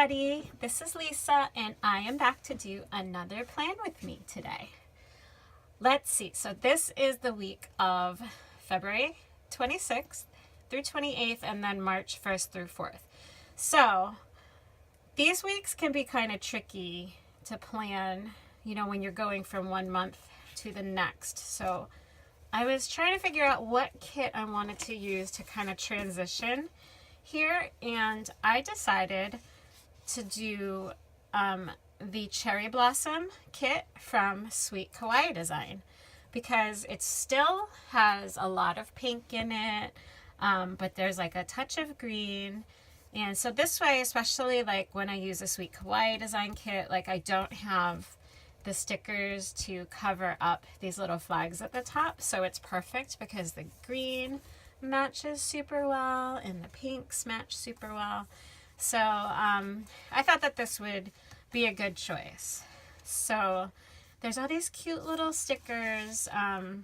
everybody, this is Lisa and I am back to do another plan with me today. Let's see, so this is the week of February 26th through 28th and then March 1st through 4th. So these weeks can be kind of tricky to plan, when you're going from one month to the next. So I was trying to figure out what kit I wanted to use to kind of transition here, and I decided to do the Cherry Blossom kit from Sweet Kawaii Design because it still has a lot of pink in it, but there's like a touch of green. And so this way, especially like when I use a Sweet Kawaii Design kit, like I don't have the stickers to cover up these little flags at the top, so it's perfect because the green matches super well and the pinks match super well. So I thought that this would be a good choice. So there's all these cute little stickers. I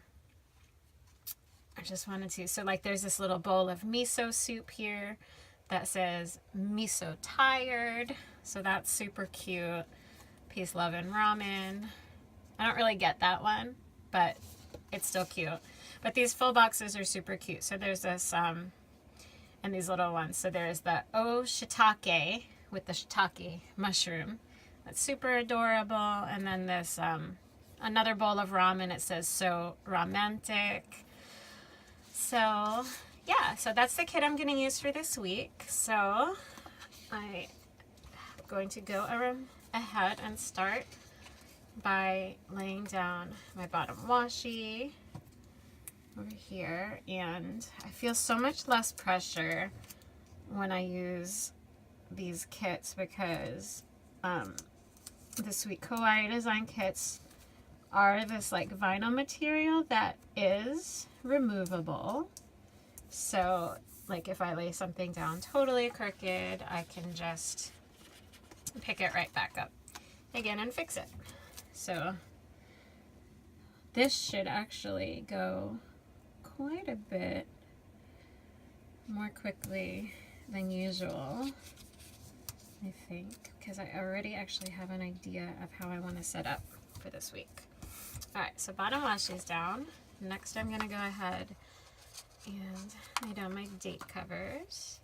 just wanted to, so like there's this little bowl of miso soup here that says miso tired, so that's super cute. Peace, love, and ramen. I don't really get that one, but it's still cute. But these full boxes are super cute. So there's this, and these little ones. So there's the O Shiitake with the shiitake mushroom. That's super adorable. And then this, another bowl of ramen. It says so romantic. So yeah, so that's the kit I'm going to use for this week. So I'm going to go ahead and start by laying down my bottom washi over here, and I feel so much less pressure when I use these kits because the Sweet Kawaii Design kits are this like vinyl material that is removable. So like if I lay something down totally crooked, I can just pick it right back up again and fix it. So this should actually go quite a bit more quickly than usual, I think, because I already actually have an idea of how I want to set up for this week. Alright, so bottom washi is down. Next I'm going to go ahead and lay down my date covers.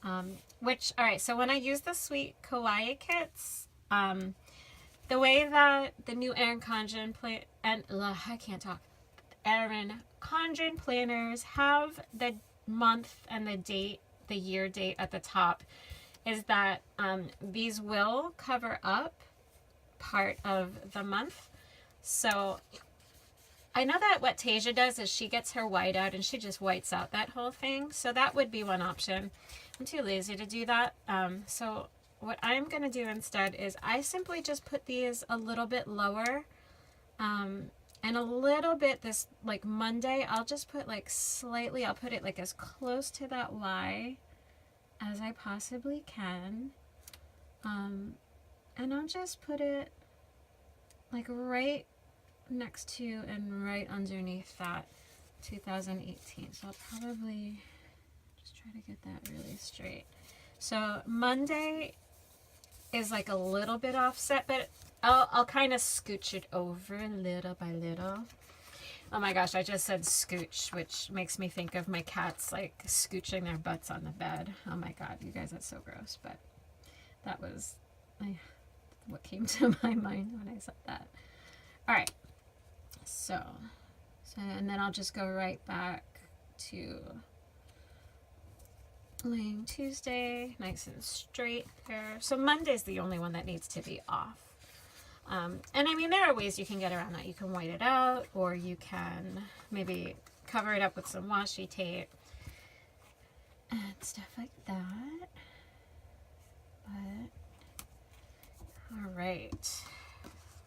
Alright, so when I use the Sweet Kawaii kits, the way that the new Erin Condren planners have the month and the date, the year date at the top, is that these will cover up part of the month. So I know that what Tasia does is she gets her white out and she just whites out that whole thing. So that would be one option. I'm too lazy to do that. So what I'm going to do instead is I simply just put these a little bit lower. And a little bit this, like Monday, I'll just put like slightly, I'll put it like as close to that Y as I possibly can. And I'll just put it like right next to and right underneath that 2018. So I'll probably just try to get that really straight. So Monday is like a little bit offset, but I'll kind of scooch it over little by little. Oh my gosh, I just said scooch, which makes me think of my cats like scooching their butts on the bed. Oh my god, you guys, that's so gross, but that was what came to my mind when I said that. Alright, so and then I'll just go right back to laying Tuesday, nice and straight there. So Monday's the only one that needs to be off. And I mean, there are ways you can get around that. You can white it out, or you can maybe cover it up with some washi tape and stuff like that. But, alright.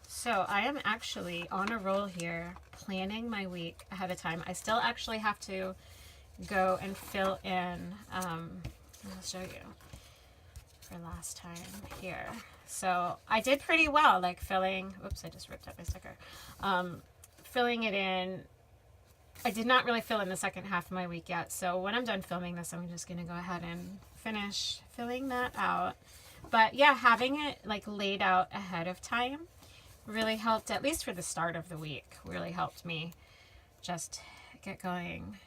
So I am actually on a roll here, planning my week ahead of time. I still actually have to go and fill in, I'll show you for last time here. So I did pretty well, like filling, oops, I just ripped up my sticker. Filling it in. I did not really fill in the second half of my week yet. So when I'm done filming this, I'm just going to go ahead and finish filling that out. But yeah, having it like laid out ahead of time really helped, at least for the start of the week, really helped me just get going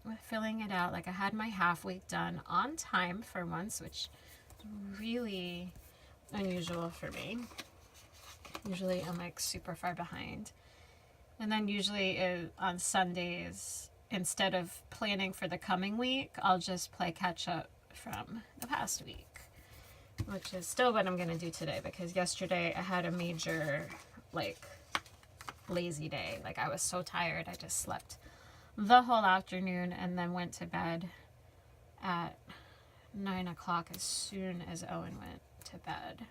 with filling it out. Like I had my half week done on time for once, which is really unusual for me. Usually I'm like super far behind. And then usually on Sundays, instead of planning for the coming week, I'll just play catch up from the past week, which is still what I'm going to do today, because yesterday I had a major like lazy day. Like I was so tired. I just slept the whole afternoon and then went to bed at 9 o'clock as soon as Owen went to bed.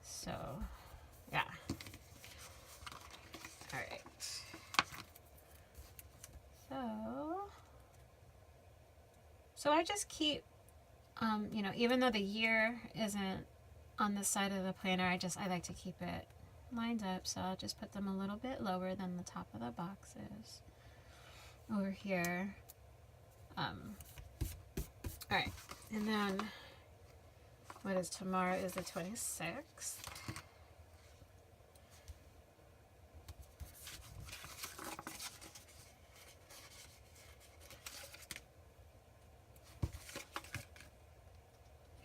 So, yeah. All right. So I just keep, you know, even though the year isn't on the side of the planner, I like to keep it lined up. So I'll just put them a little bit lower than the top of the boxes over here. All right. And then what is tomorrow is the 26th.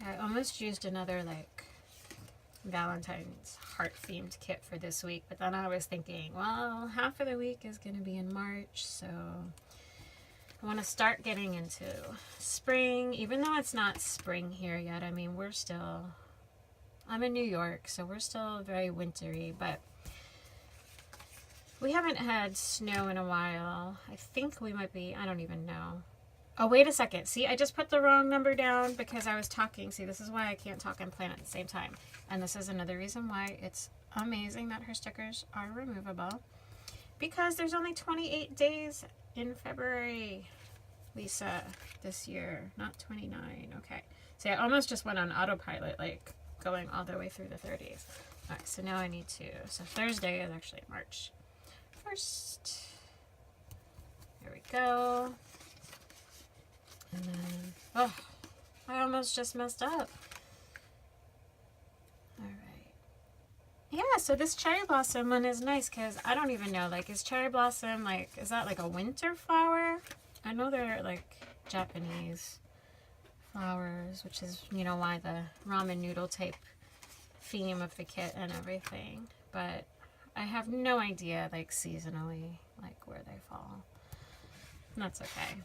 I almost used another like Valentine's heart themed kit for this week, but then I was thinking, well, half of the week is going to be in March, so I want to start getting into spring, even though it's not spring here yet. I mean, I'm in New York, so we're still very wintry, but we haven't had snow in a while. I think we might be, I don't even know. Oh, wait a second. See, I just put the wrong number down because I was talking. See, this is why I can't talk and plan at the same time. And this is another reason why it's amazing that her stickers are removable. Because there's only 28 days in February, Lisa, this year. Not 29. Okay. See, I almost just went on autopilot, like going all the way through the 30s. All right, so now I need to. So Thursday is actually March 1st. There we go. And then, oh, I almost just messed up. All right. Yeah, so this cherry blossom one is nice because I don't even know, like, is cherry blossom, like, is that like a winter flower? I know they're like Japanese flowers, which is, you know, why the ramen noodle type theme of the kit and everything. But I have no idea, like, seasonally, like, where they fall. And that's okay.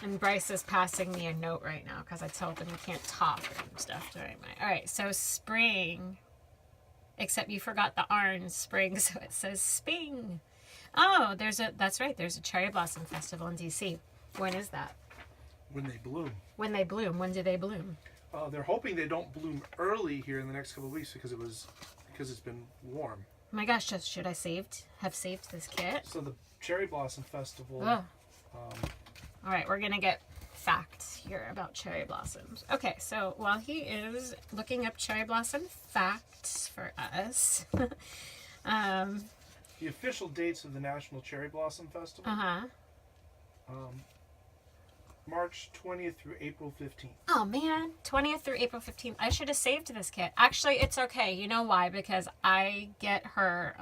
And Bryce is passing me a note right now because I told him you can't talk and stuff during my... All right, so spring. Except you forgot the orange spring, so it says spring. Oh, that's right, there's a cherry blossom festival in D.C. When is that? When they bloom. When they bloom. When do they bloom? They're hoping they don't bloom early here in the next couple of weeks because it's been warm. Oh my gosh, should I have saved this kit? So the cherry blossom festival... All right, we're going to get facts here about cherry blossoms. Okay, so while he is looking up cherry blossom facts for us. The official dates of the National Cherry Blossom Festival. March 20th through April 15th. Oh, man. 20th through April 15th. I should have saved this kit. Actually, it's okay. You know why? Because I get her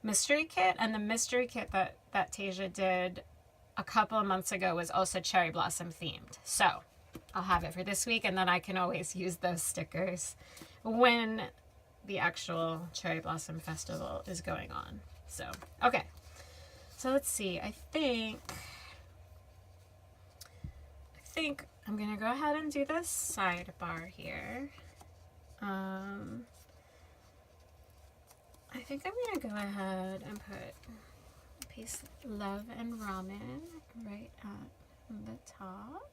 mystery kit, and the mystery kit that Tasia did a couple of months ago was also cherry blossom themed. So I'll have it for this week, and then I can always use those stickers when the actual cherry blossom festival is going on. So, okay. So let's see. I think I'm going to go ahead and do the sidebar here. I think I'm going to go ahead and put Peace, Love, and Ramen right at the top.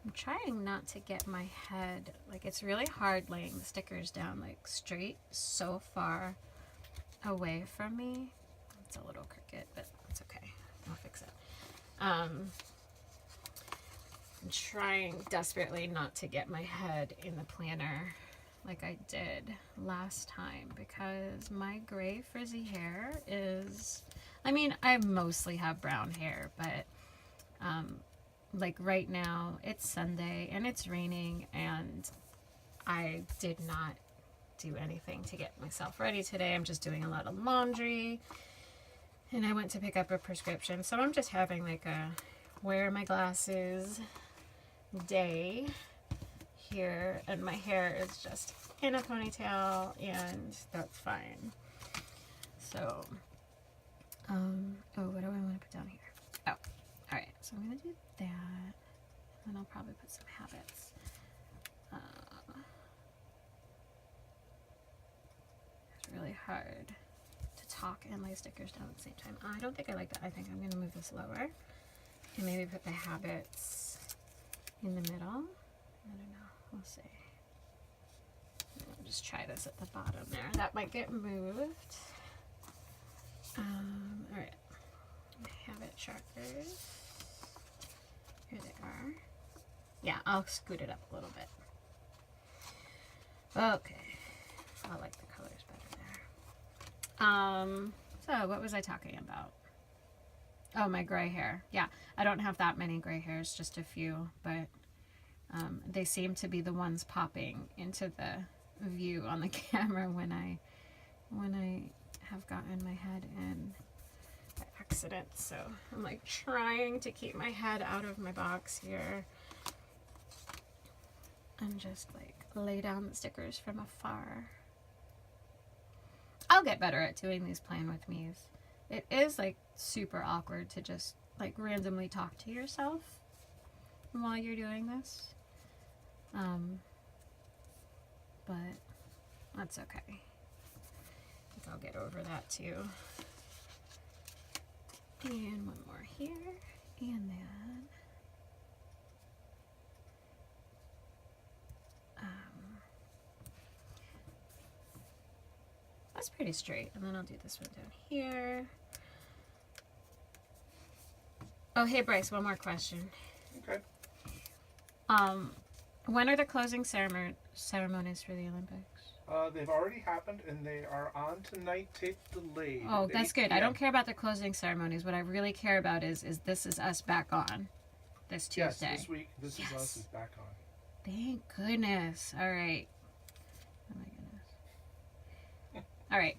I'm trying not to get my head, like, it's really hard laying the stickers down like straight so far away from me. It's a little crooked, but it's okay. I'll fix it. I'm trying desperately not to get my head in the planner like I did last time, because my gray frizzy hair is, I mean, I mostly have brown hair, but like right now it's Sunday and it's raining, and I did not do anything to get myself ready today. I'm just doing a lot of laundry, and I went to pick up a prescription, so I'm just having like a wear my glasses day here, and my hair is just in a ponytail, and that's fine. So oh, what do I want to put down here? Oh, all right, so I'm gonna do that, and then I'll probably put some habits. It's really hard to talk and lay stickers down at the same time. I don't think I like that. I think I'm gonna move this lower and maybe put the habits in the middle. I don't know, we'll see. I'll just try this at the bottom there. That might get moved. All right, habit trackers. Here they are. Yeah, I'll scoot it up a little bit. Okay, I like the colors better there. So what was I talking about? Oh, my gray hair. Yeah, I don't have that many gray hairs, just a few, but they seem to be the ones popping into the view on the camera when I have gotten my head in by accident. So I'm like trying to keep my head out of my box here and just like lay down the stickers from afar. I'll get better at doing these plan with me's. It is like super awkward to just like randomly talk to yourself while you're doing this. But that's okay. I think I'll get over that too. And one more here, and then that's pretty straight. And then I'll do this one down here. Oh, hey Bryce, one more question. Okay. When are the closing ceremonies for the Olympics? They've already happened, and they are on tonight. Tape delayed. Oh, that's good. I don't care about the closing ceremonies. What I really care about is this is us back on this Tuesday. Yes, this week. This is us is back on. Thank goodness. All right. Oh my goodness. All right.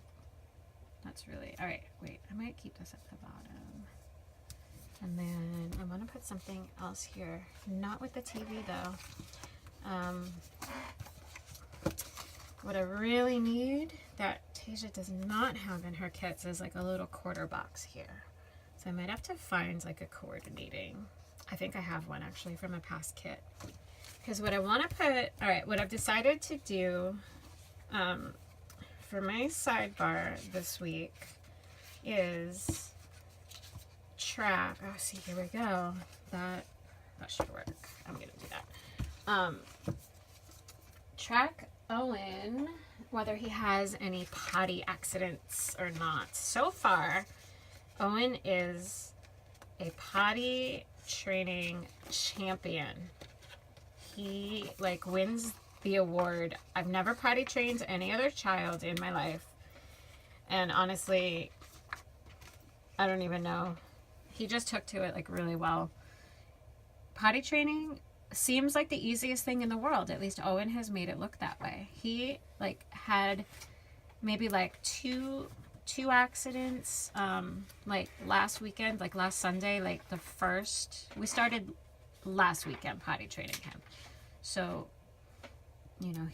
That's really all right. Wait, I might keep this at the bottom. And then I want to put something else here. Not with the TV though. What I really need that Tasia does not have in her kits is like a little quarter box here. So I might have to find like a coordinating. I think I have one actually from a past kit. Because what I want to put, all right, what I've decided to do for my sidebar this week is track. Oh, see, here we go. That should work. I'm gonna do that. Track Owen, whether he has any potty accidents or not. So far, Owen is a potty training champion. He like wins the award. I've never potty trained any other child in my life, and honestly, I don't even know. He just took to it like really well. Potty training seems like the easiest thing in the world. At least Owen has made it look that way. He like had maybe like two accidents like last weekend, like last Sunday, like we started last weekend potty training him. So, you know,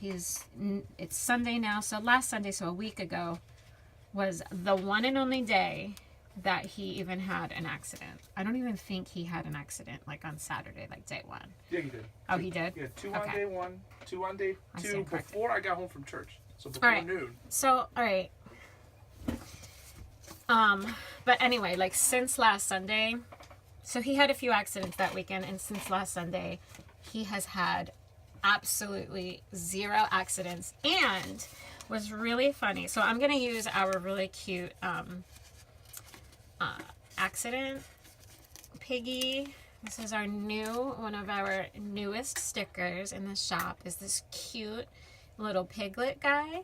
it's Sunday now. So last Sunday, so a week ago, was the one and only day that he even had an accident. I don't even think he had an accident like on Saturday, like day one. Yeah, he did. Oh, he did? Yeah, two on day one, two on day two, before I got home from church. So before noon. So, all right. But anyway, like since last Sunday, so he had a few accidents that weekend, and since last Sunday, he has had absolutely 0 accidents, and was really funny. So I'm gonna use our really cute accident Piggy. This is one of our newest stickers in the shop, is this cute little piglet guy,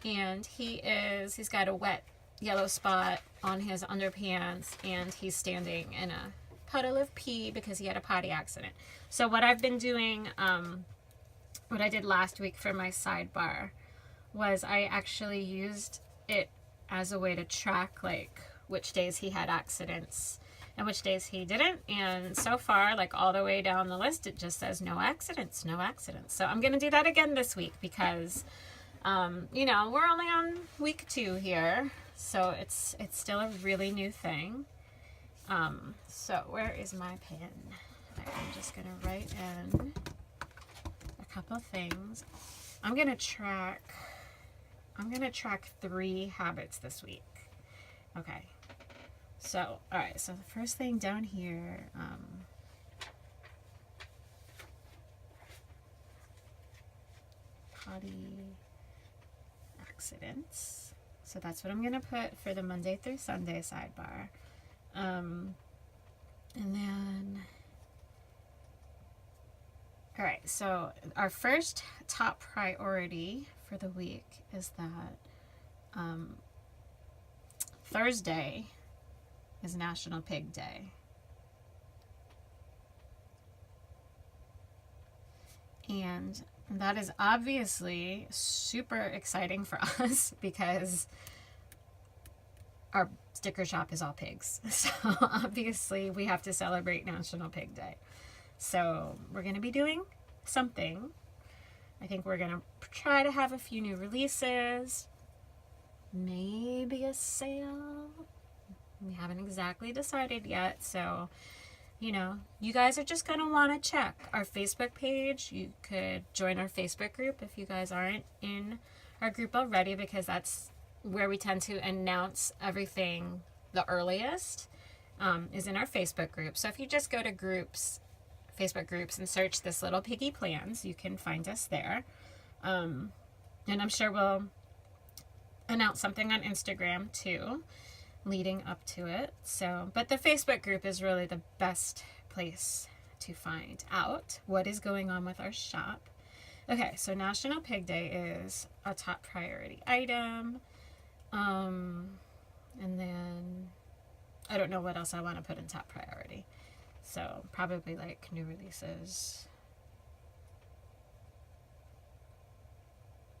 and he's got a wet yellow spot on his underpants, and he's standing in a puddle of pee because he had a potty accident. So what I've been doing, what I did last week for my sidebar was I actually used it as a way to track like which days he had accidents and which days he didn't. And so far, like all the way down the list, it just says no accidents, no accidents. So I'm going to do that again this week because, you know, we're only on week 2 here. So it's still a really new thing. So where is my pen? I'm just going to write in a couple things. I'm going to track 3 habits this week. Okay. So, all right. So the first thing down here, potty accidents. So that's what I'm going to put for the Monday through Sunday sidebar. And then, all right. So our first top priority for the week is that Thursday is National Pig Day. And that is obviously super exciting for us because our sticker shop is all pigs. So obviously we have to celebrate National Pig Day. So we're going to be doing something. I think we're going to try to have a few new releases. Maybe a sale. We haven't exactly decided yet. So, you know, you guys are just going to want to check our Facebook page. You could join our Facebook group if you guys aren't in our group already, because that's where we tend to announce everything the earliest, is in our Facebook group. So if you just go to groups, Facebook groups, and search this little Piggy Plans, you can find us there. And I'm sure we'll announce something on Instagram too, leading up to it. So, but the Facebook group is really the best place to find out what is going on with our shop. Okay, so National Pig Day is a top priority item. And then I don't know what else I want to put in top priority. So probably like new releases.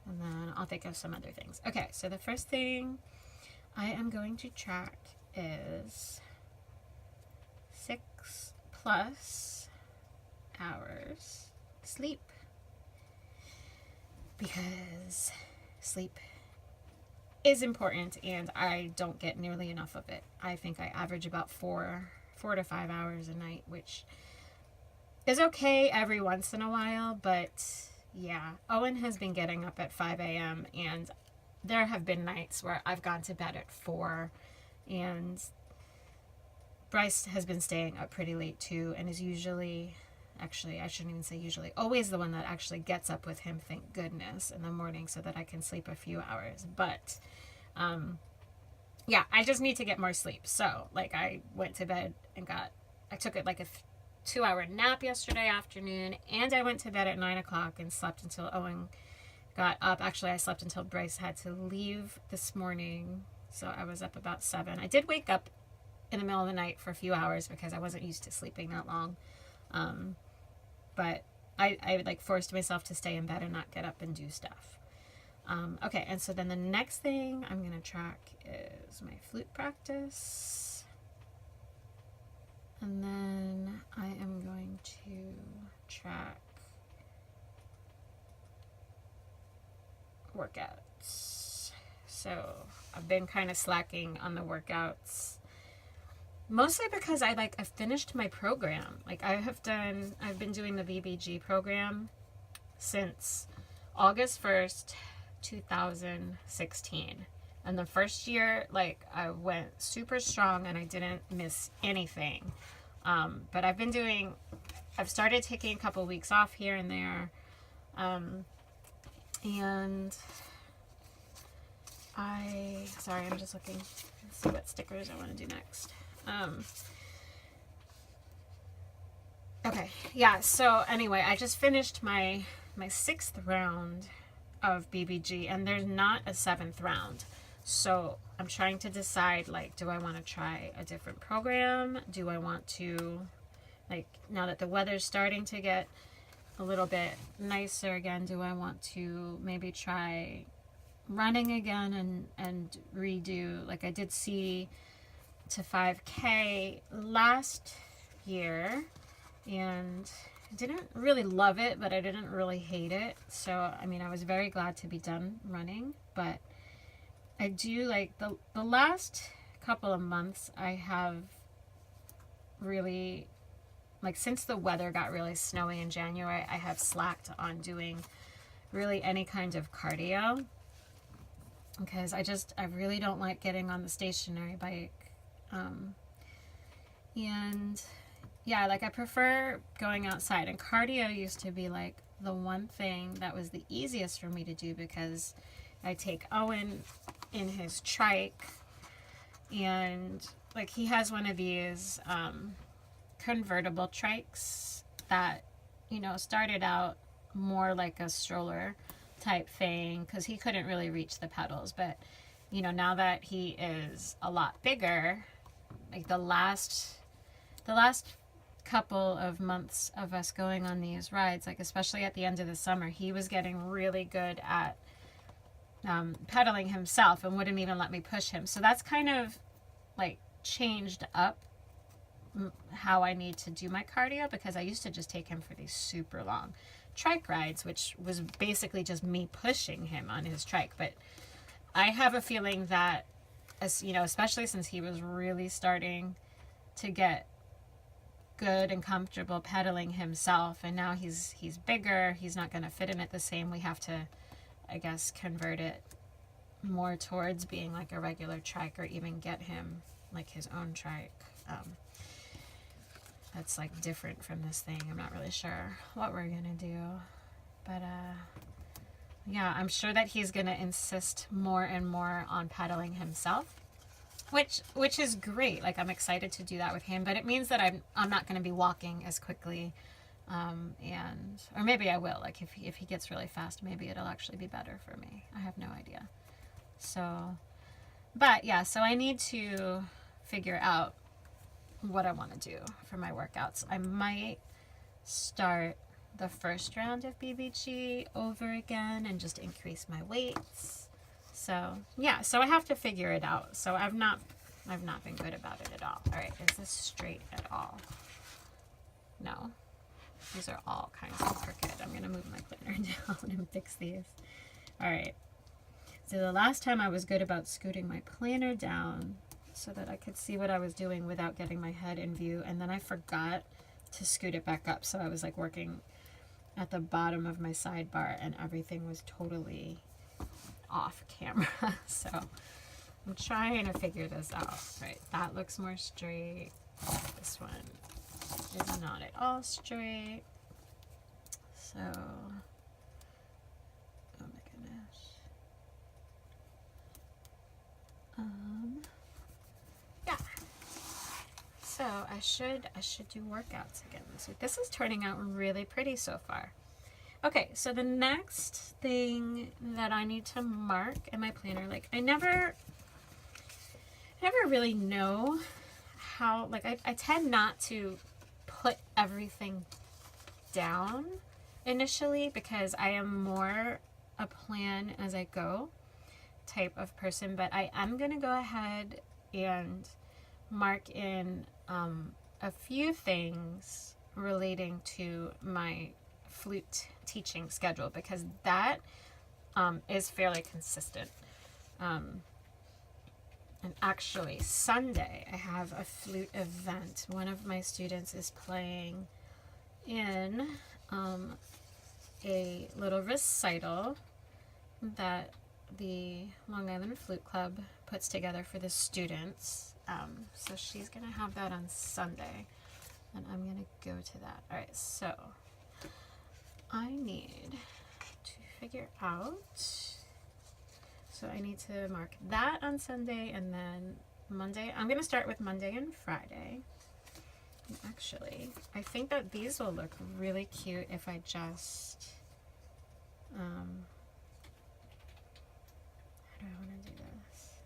And then I'll think of some other things. Okay, so the first thing I am going to track is 6+ hours sleep. Because sleep is important and I don't get nearly enough of it. I think I average about 4 to 5 hours a night, which is okay every once in a while, but yeah, Owen has been getting up at 5 a.m. and there have been nights where I've gone to bed at 4, and Bryce has been staying up pretty late too, and is usually, actually I shouldn't even say usually, always the one that actually gets up with him, thank goodness, in the morning so that I can sleep a few hours. But yeah, I just need to get more sleep. So like I went to bed and I took it like a 2-hour nap yesterday afternoon, and I went to bed at 9 o'clock and slept until Owen got up. Actually, I slept until Bryce had to leave this morning, so I was up about 7. I did wake up in the middle of the night for a few hours because I wasn't used to sleeping that long, but I like forced myself to stay in bed and not get up and do stuff. Okay, and so then the next thing I'm going to track is my flute practice. And then I am going to track workouts. So I've been kind of slacking on the workouts, mostly because I finished my program. Like I've been doing the VBG program since August 1st, 2016. And the first year, like, I went super strong and I didn't miss anything. But I've started taking a couple weeks off here and there. And sorry, I'm just looking to see what stickers I want to do next. Okay, yeah, so anyway, I just finished my 6th round of BBG, and there's not a 7th round. So I'm trying to decide, like, do I want to try a different program? Do I want to, like, now that the weather's starting to get a little bit nicer again, do I want to maybe try running again and redo, like I did C to 5K last year, and I didn't really love it, but I didn't really hate it. So, I mean, I was very glad to be done running, but I do like the last couple of months I have really, like, since the weather got really snowy in January, I have slacked on doing really any kind of cardio, because I really don't like getting on the stationary bike. And yeah, like, I prefer going outside, and cardio used to be like the one thing that was the easiest for me to do, because I take Owen in his trike, and like, he has one of these convertible trikes that, you know, started out more like a stroller type thing because he couldn't really reach the pedals, but, you know, now that he is a lot bigger, like the last couple of months of us going on these rides, like especially at the end of the summer, he was getting really good at pedaling himself and wouldn't even let me push him. So that's kind of like changed up how I need to do my cardio, because I used to just take him for these super long trike rides, which was basically just me pushing him on his trike. But I have a feeling that, as you know, especially since he was really starting to get good and comfortable pedaling himself, and now he's bigger, he's not going to fit in it the same. We have to, I guess, convert it more towards being like a regular trike, or even get him like his own trike. That's like different from this thing. I'm not really sure what we're gonna do, but yeah, I'm sure that he's gonna insist more and more on pedaling himself, which is great. Like, I'm excited to do that with him, but it means that I'm not gonna be walking as quickly, and or maybe I will. Like, if he gets really fast, maybe it'll actually be better for me. I have no idea. So, but yeah, so I need to figure out what I want to do for my workouts. I might start the first round of BBG over again and just increase my weights. So yeah, so I have to figure it out. So I've not been good about it at all. All right, is this straight at all? No, these are all kinds of crooked. I'm gonna move my planner down and fix these. All right, so the last time I was good about scooting my planner down so that I could see what I was doing without getting my head in view, and then I forgot to scoot it back up, so I was like working at the bottom of my sidebar and everything was totally off camera. So I'm trying to figure this out. Right, that looks more straight. This one is not at all straight. So, oh my goodness. Yeah. So I should do workouts again this week. This is turning out really pretty so far. Okay, so the next thing that I need to mark in my planner, like, I never really know how, like, I tend not to put everything down initially, because I am more a plan as I go type of person, but I am going to go ahead and mark in a few things relating to my flute teaching schedule, because that is fairly consistent. And actually, Sunday, I have a flute event. One of my students is playing in a little recital that the Long Island Flute Club puts together for the students. So she's going to have that on Sunday, and I'm going to go to that. All right, so I need to figure out, so I need to mark that on Sunday, and then Monday, I'm going to start with Monday and Friday. And actually, I think that these will look really cute if I just, how do I want to do this?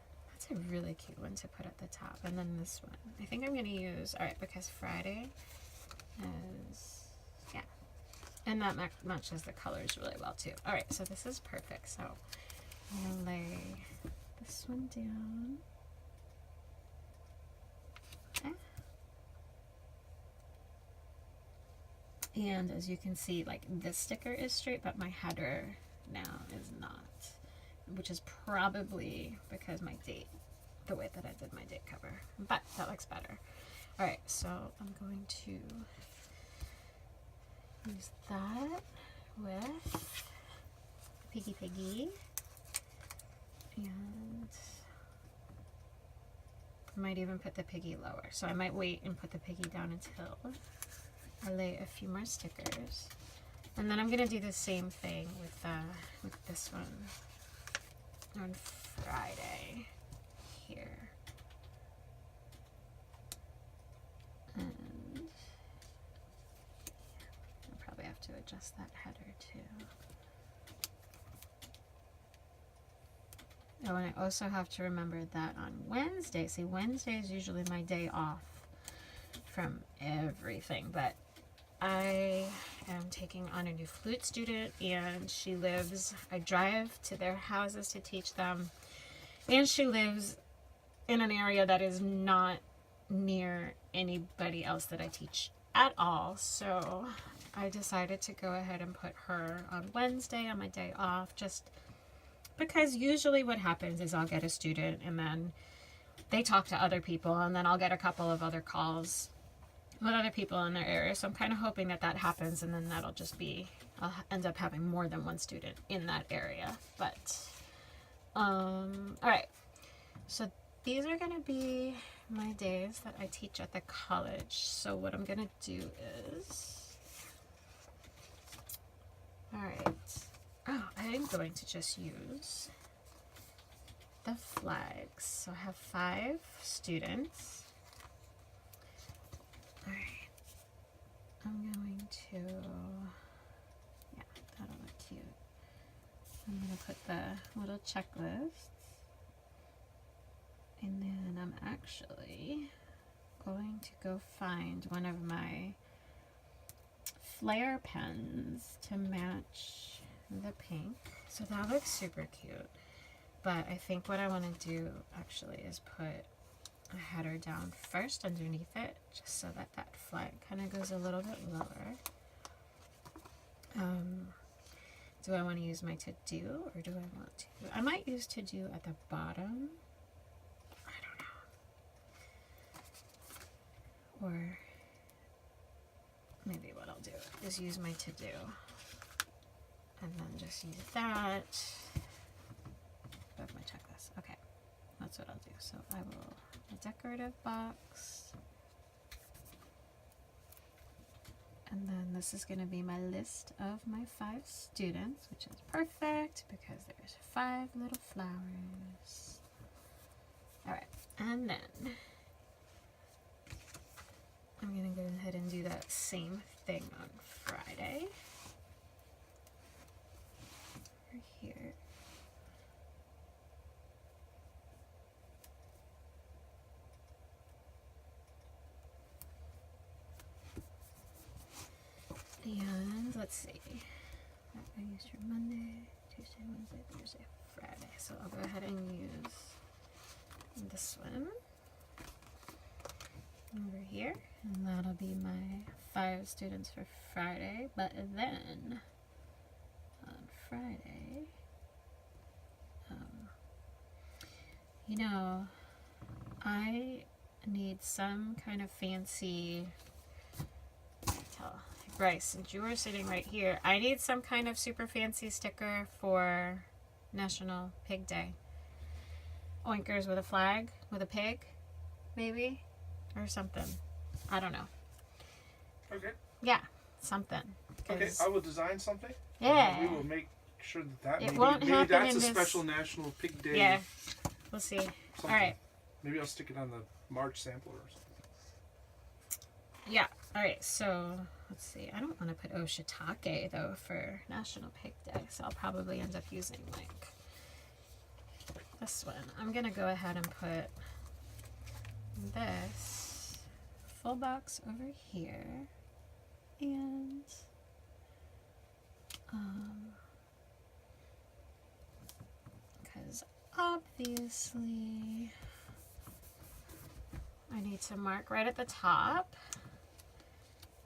a really cute one to put at the top. And then this one. I think I'm going to use, all right, because Friday is, yeah. And that matches the colors really well too. All right, so this is perfect. So I'm going to lay this one down. Okay. And as you can see, like this sticker is straight, but my header now is not, which is probably because my date, the way that I did my date cover, but that looks better. All right, so I'm going to use that with Piggy, and I might even put the Piggy lower. So I might wait and put the Piggy down until I lay a few more stickers. And then I'm gonna do the same thing with this one on Friday here. And I'll probably have to adjust that header too. Oh, and I also have to remember that on Wednesday, see, Wednesday is usually my day off from everything, but I am taking on a new flute student, and she lives, I drive to their houses to teach them, and she lives in an area that is not near anybody else that I teach at all, so I decided to go ahead and put her on Wednesday on my day off, just because usually what happens is I'll get a student and then they talk to other people, and then I'll get a couple of other calls with other people in their area. So I'm kind of hoping that that happens, and then that'll just be, I'll end up having more than one student in that area. But all right, so these are going to be my days that I teach at the college. So what I'm going to do is, all right, I'm going to just use the flags. So I have 5 students. All right, I'm going to, yeah, that'll look cute. I'm going to put the little checklists, and then I'm actually going to go find one of my flare pens to match the pink. So that looks super cute, but I think what I want to do actually is put a header down first underneath it, just so that that flag kind of goes a little bit lower. Do I want to use my to-do, or do I want to? I might use to-do at the bottom. I don't know. Or maybe what I'll do is use my to-do, and then just use that above my checklist. Okay, that's what I'll do. So I will, a decorative box, and then this is going to be my list of my 5 students, which is perfect because there's 5 little flowers. All right, and then I'm going to go ahead and do that same thing on Friday. Over here. And let's see. I used for Monday, Tuesday, Wednesday, Thursday, Friday. So I'll go ahead and use this one over here, and that'll be my 5 students for Friday. But then on Friday, you know, I need some kind of fancy, Bryce, since you were sitting right here, I need some kind of super fancy sticker for National Pig Day. Oinkers with a flag, with a pig, maybe, or something. I don't know. Okay. Yeah, something. Okay, I will design something. Yeah. We will make sure that It maybe, won't maybe happen that's in a this- special National Pig Day. Yeah, we'll see. Something. All right. Maybe I'll stick it on the March sampler or something. Yeah. All right. So let's see. I don't want to put shiitake though for National Pig Day, so I'll probably end up using like this one. I'm gonna go ahead and put this full box over here, and because obviously I need to mark right at the top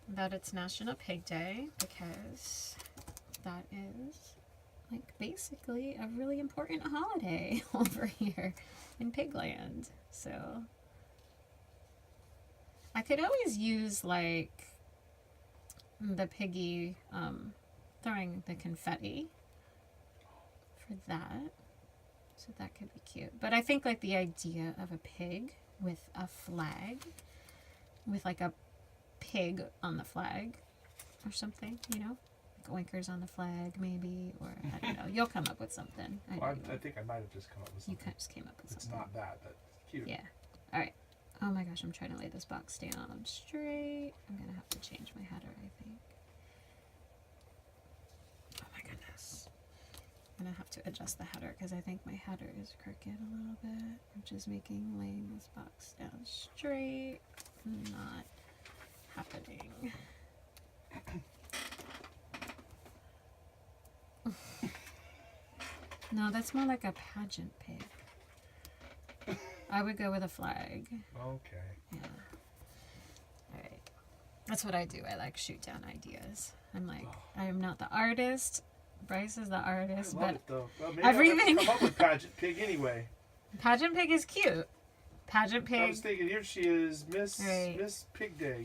that it's National Pig Day, because that is like basically a really important holiday over here in Pigland. So I could always use like the Piggy throwing the confetti for that. So that could be cute. But I think like the idea of a pig with a flag, with like a pig on the flag or something, you know? Like oinkers on the flag maybe, or I don't know. You'll come up with something. I think I might have just come up with something. You just came up with something. It's not bad, but cute. Yeah. All right. Oh my gosh, I'm trying to lay this box down straight. I'm going to have to change my header, I think. Oh my goodness. I'm going to have to adjust the header because I think my header is crooked a little bit, which is making laying this box down straight not happening. No, that's more like a pageant pig. I would go with a flag. Okay. Yeah. Alright. That's what I do. I like shoot down ideas. I'm like, I am not the artist. Bryce is the artist, I love but it, though. Well, maybe everything. I come up with Pageant Pig anyway. Pageant pig is cute. Pageant pig. I was thinking, here she is, Miss Right. Miss Pig Day.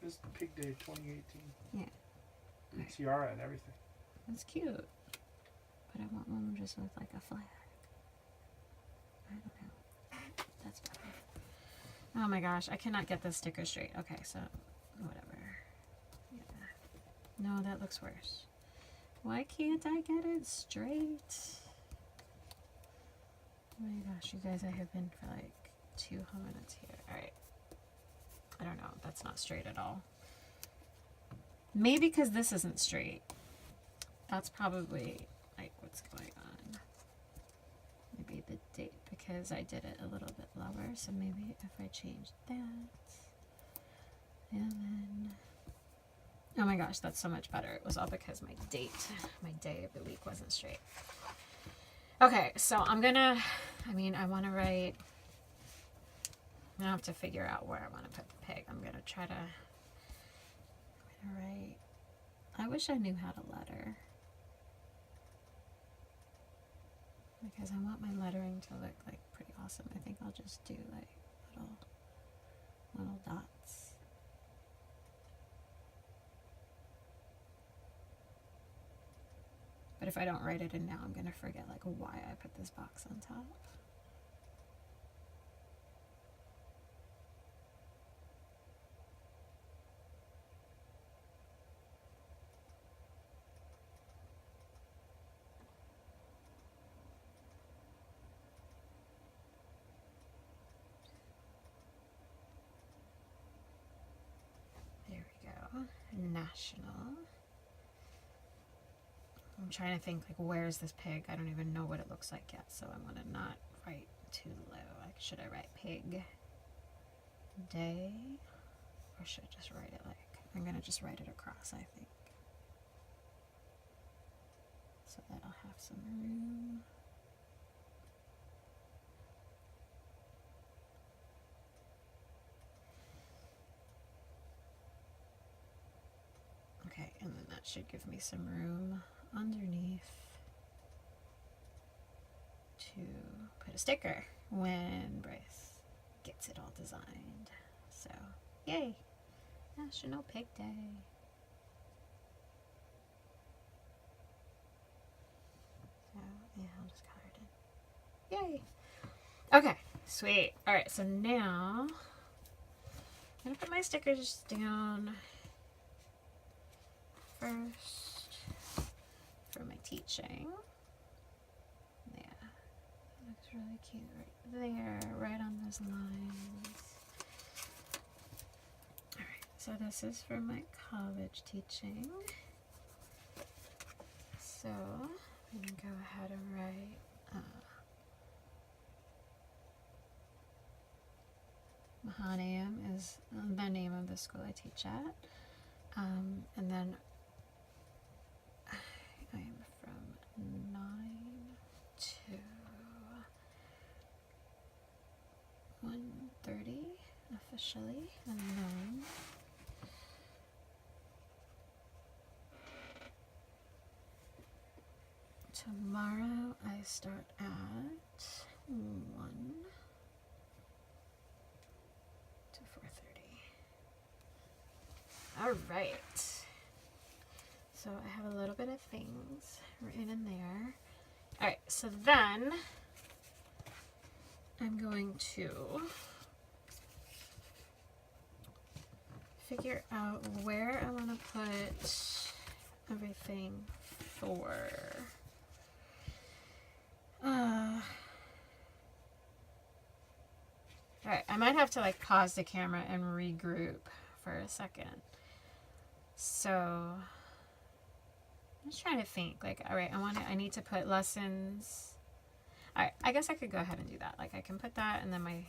Miss Pig Day 2018. Yeah. And tiara and everything. That's cute. But I want one just with like a flag. I don't know. That's better. Oh my gosh, I cannot get this sticker straight. Okay, so whatever. Yeah. No, that looks worse. Why can't I get it straight? Oh my gosh, you guys, I have been for like 2 minutes here. Alright. I don't know. That's not straight at all. Maybe because this isn't straight. That's probably like what's going on. Maybe the date, because I did it a little bit lower. So maybe if I change that. And then... Oh my gosh, that's so much better. It was all because my day of the week wasn't straight. Okay, so I'm gonna, I want to write, I'm gonna have to figure out where I want to put the pig. I'm gonna try to, write, I wish I knew how to letter. Because I want my lettering to look like pretty awesome. I think I'll just do like little dots. But if I don't write it in now, I'm going to forget like why I put this box on top. There we go. National. I'm trying to think, like, where's this pig? I don't even know what it looks like yet, so I want to not write too low. Like, should I write Pig Day? Or should I just write it like... I'm going to just write it across, I think. So that I'll have some room. Okay, and then that should give me some room underneath to put a sticker when Bryce gets it all designed. So, yay! National Pig Day. So, yeah, I'll just color it in. Yay! Okay, sweet. Alright, so now I'm going to put my stickers down first for my teaching. Yeah, that looks really cute right there, right on those lines. Alright, so this is for my college teaching. So I'm going to go ahead and write Mahanaim is the name of the school I teach at. And then I'm from 9 to 1:30 officially, and then tomorrow I start at 1 to 4:30. All right. So I have a little bit of things written in there. All right, so then I'm going to figure out where I want to put everything for. Alright, I might have to like pause the camera and regroup for a second. So I'm just trying to think. Like, alright, I need to put lessons. Alright, I guess I could go ahead and do that. Like, I can put that and then my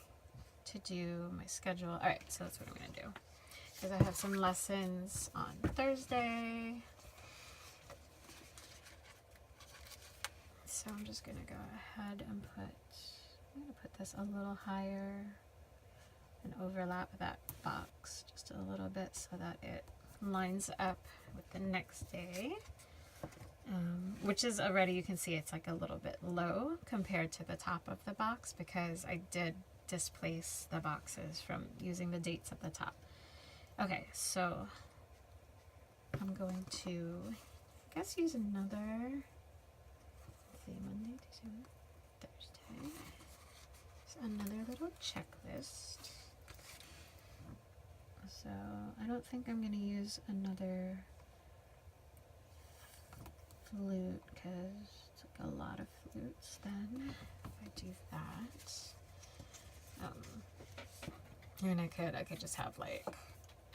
to-do, my schedule. Alright, so that's what I'm going to do. Because I have some lessons on Thursday. So I'm just going to go ahead and I'm going to put this a little higher and overlap that box just a little bit so that it lines up with the next day. Which is already, you can see it's like a little bit low compared to the top of the box because I did displace the boxes from using the dates at the top. Okay, so I'm going to, I guess, use another, let's see, Monday, Tuesday, Thursday. So another little checklist. So I don't think I'm going to use another flute because it's like a lot of flutes then if I do that. And I could just have like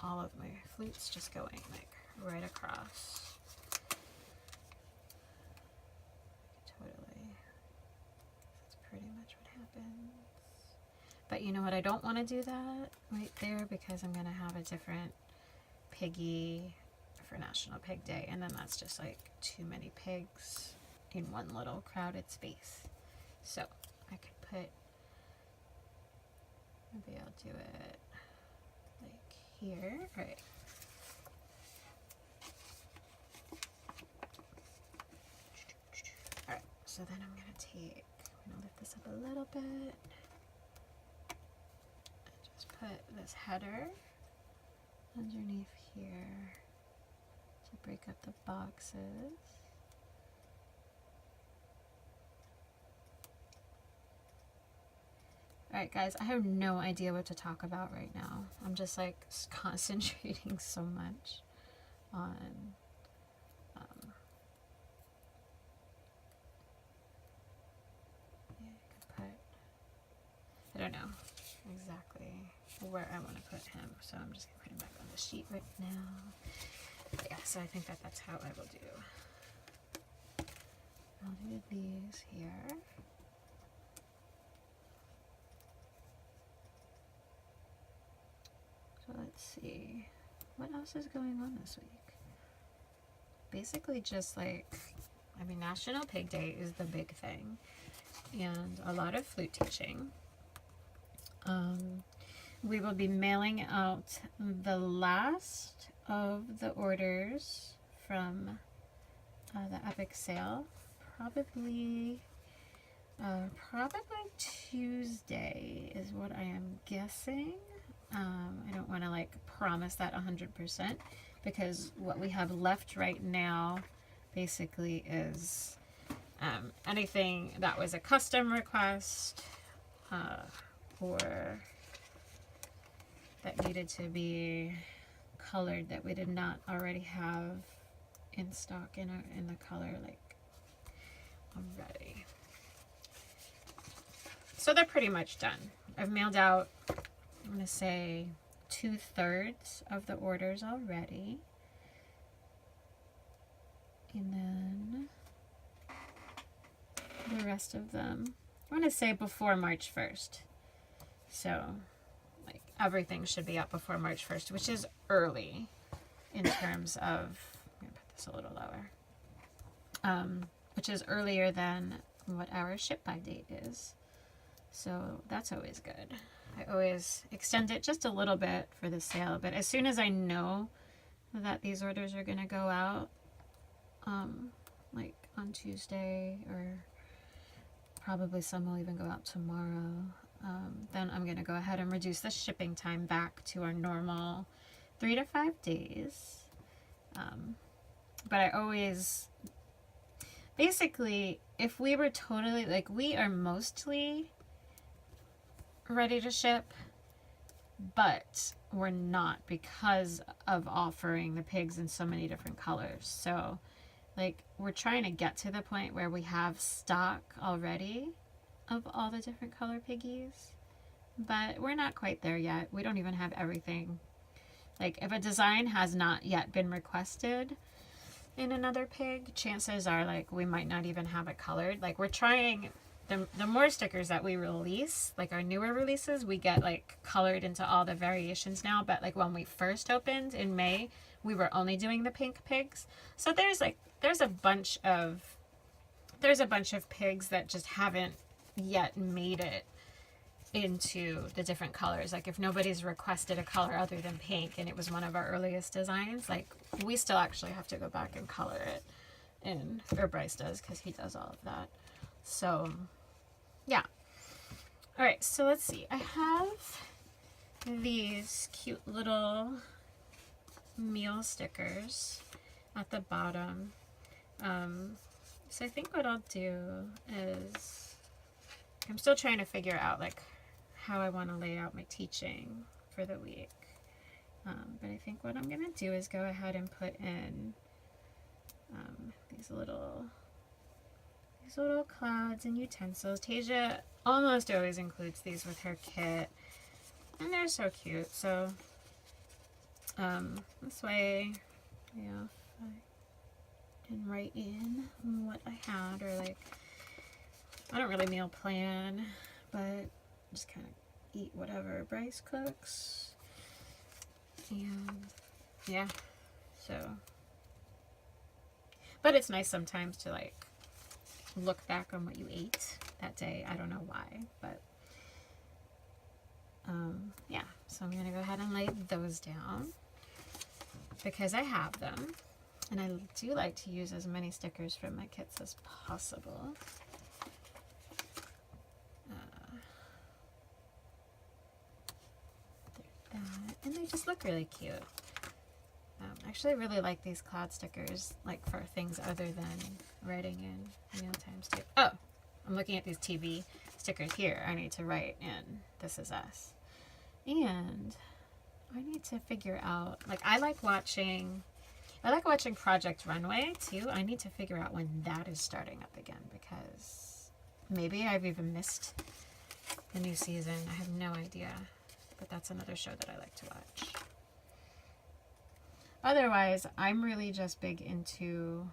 all of my flutes just going like right across. Totally. That's pretty much what happens. But you know what? I don't want to do that right there because I'm going to have a different Piggy for National Pig Day. And then that's just like too many pigs in one little crowded space. So I could put, maybe I'll do it like here. All right. All right. So then I'm going to lift this up a little bit. Just put this header underneath here to break up the boxes. Alright guys, I have no idea what to talk about right now. I'm just like concentrating so much on yeah, I could put, I don't know exactly where I want to put him, so I'm just going to put him back on the sheet right now. But yeah, so I think that that's how I will do. I'll do these here. So let's see, what else is going on this week? Basically just like, I mean, National Pig Day is the big thing, and a lot of flute teaching. We will be mailing out the last of the orders from the Epic sale, probably Tuesday is what I am guessing. I don't want to like promise that 100% because what we have left right now basically is anything that was a custom request or that needed to be colored that we did not already have in stock in the color like already. So they're pretty much done. I've mailed out, I'm going to say 2/3 of the orders already. And then the rest of them, I want to say before March 1st. So, like, everything should be up before March 1st, which is early in terms of, I'm going to put this a little lower, which is earlier than what our ship by date is. So that's always good. I always extend it just a little bit for the sale, but as soon as I know that these orders are going to go out, like on Tuesday, or probably some will even go out tomorrow, then I'm going to go ahead and reduce the shipping time back to our normal 3 to 5 days. But I always, basically, if we were totally, like, we are mostly ready to ship, but we're not because of offering the pigs in so many different colors. So, like, we're trying to get to the point where we have stock already of all the different color piggies, but we're not quite there yet. We don't even have everything. Like, if a design has not yet been requested in another pig, chances are, like, we might not even have it colored. Like, we're trying, the more stickers that we release, like our newer releases, we get, like, colored into all the variations now. But, like, when we first opened in May, we were only doing the pink pigs. So there's a bunch of pigs that just haven't yet made it into the different colors. Like, if nobody's requested a color other than pink and it was one of our earliest designs, like, we still actually have to go back and color it in, or Bryce does, because he does all of that. So yeah. All right, so let's see. I have these cute little meal stickers at the bottom. So I think what I'll do is, I'm still trying to figure out, like, how I want to lay out my teaching for the week. But I think what I'm going to do is go ahead and put in these little clouds and utensils. Tasia almost always includes these with her kit, and they're so cute. So this way, you know, if I can write in what I had, or, like, I don't really meal plan, but just kind of eat whatever Bryce cooks. And yeah, so, but it's nice sometimes to, like, look back on what you ate that day. I don't know why, but yeah, so I'm gonna go ahead and lay those down because I have them, and I do like to use as many stickers from my kits as possible. And they just look really cute. I actually really like these cloud stickers, like, for things other than writing in meal times too. Oh, I'm looking at these TV stickers here. I need to write in "This is us," and I need to figure out, like, I like watching Project Runway too. I need to figure out when that is starting up again, because maybe I've even missed the new season. I have no idea. But that's another show that I like to watch. Otherwise, I'm really just big into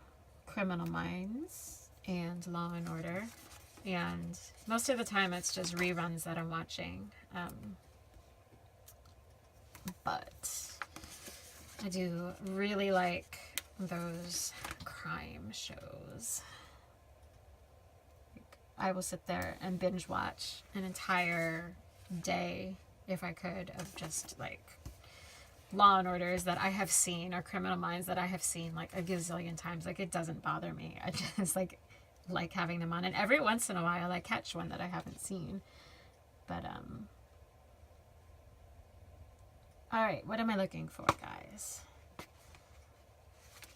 Criminal Minds and Law and Order. And most of the time it's just reruns that I'm watching. But I do really like those crime shows. I will sit there and binge watch an entire day, if I could, of just, like, Law and Orders that I have seen, or Criminal Minds that I have seen, like, a gazillion times. Like, it doesn't bother me. I just like having them on, and every once in a while I catch one that I haven't seen. But all right, what am I looking for, guys?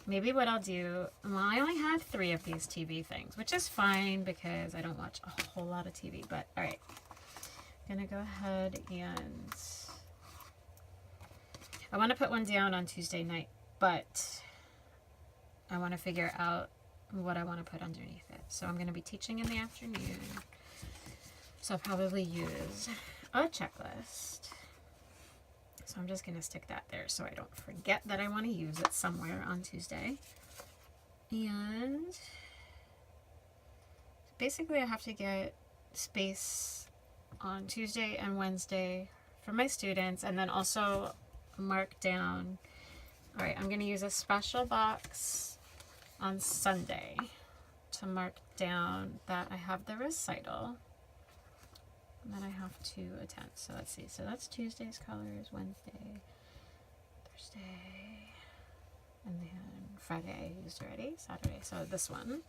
Maybe what I'll do, well, I only have 3 of these TV things, which is fine because I don't watch a whole lot of TV. But all right, I'm gonna go ahead and I want to put one down on Tuesday night, but I want to figure out what I want to put underneath it. So I'm going to be teaching in the afternoon, so I'll probably use a checklist. So I'm just going to stick that there so I don't forget that I want to use it somewhere on Tuesday. And basically I have to get space on Tuesday and Wednesday for my students, and then also mark down. All right, I'm going to use a special box on Sunday to mark down that I have the recital and that I have to attend. So let's see. So that's Tuesday's colors, Wednesday, Thursday, and then Friday I used already, Saturday. So this one